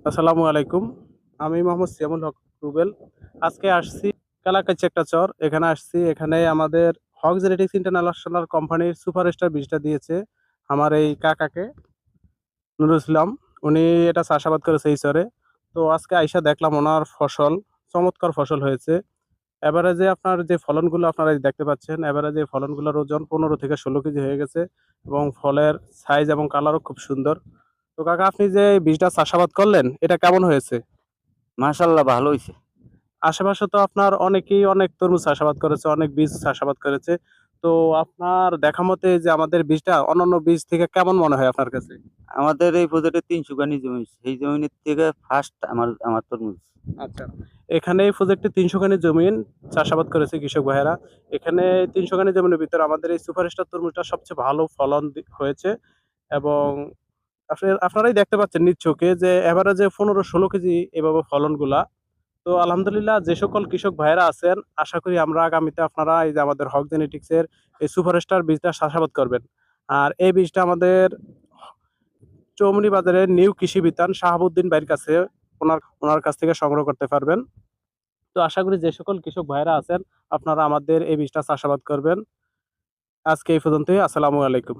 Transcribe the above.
আসসালামু আলাইকুম। আমি মোহাম্মদ সিয়ামুল হক রুবেল। আজকে আসছি কালাকাচি একটা চর। এখানে আসছি। এখানে আমাদের হক জেনেটিক্স ইন্টারন্যাশনাল কোম্পানির সুপারস্টার বীজটা দিয়েছে আমার এই কাকাকে, নুরুল ইসলাম। উনি এটা চাষাবাদ করেছে এই চরে। তো আজকে আইসা দেখলাম ওনার ফসল, চমৎকার ফসল হয়েছে। এভারেজে আপনার যে ফলনগুলো আপনারা এই দেখতে পাচ্ছেন, এভারেজে ফলনগুলোর ওজন ১৫ থেকে ১৬ কেজি হয়ে গেছে এবং ফলের সাইজ এবং কালারও খুব সুন্দর। তো কাকা, আপনি যে এই বীজটা চাষাবাদ করলেন, এটা কেমন হয়েছে? মাশাআল্লাহ ভালো হইছে। আশেপাশে তো আপনার অনেকেই অনেক তরমুজ চাষাবাদ করেছে, অনেক বীজ চাষাবাদ করেছে। তো আপনার দেখা মতে যে আমাদের বীজটা অন্যান্য বীজ থেকে কেমন মনে হয় আপনার কাছে? আমাদের এই প্রজেক্টে ৩০০ গানি জমি। সেই জমির থেকে ফার্স্ট আমার তরমুজ। আচ্ছা। এখানে এই প্রজেক্টে ৩০০ খানি জমিন চাষাবাদ করেছে কৃষক ভাইয়েরা। এখানে ৩০০ খানি জমিনের ভিতরে আমাদের এই সুপারস্টার তরমুজটা সবচেয়ে ভালো ফলন হয়েছে এবং আপনারাই দেখতে পাচ্ছেন নিজ চোখে যে এভারেজে ১৫-১৬ কেজি এভাবে ফলনগুলা। তো আলহামদুলিল্লাহ, যে সকল কৃষক ভাইয়েরা আছেন, আশা করি আমরা আগামীতে আপনারা এই যে আমাদের হক জেনেটিক্স এর এই সুপারস্টার বীজটা চাষাবাদ করবেন। আর এই বীজটা আমাদের চৌমুহনী বাজারের নিউ কৃষি বিতান শাহাবুদ্দিন ভাইয়ের কাছে, ওনার কাছ থেকে সংগ্রহ করতে পারবেন। তো আশা করি যে সকল কৃষক ভাইয়েরা আছেন, আপনারা আমাদের এই বীজটা চাষাবাদ করবেন। আজকে এই পর্যন্তই। আসসালামু আলাইকুম।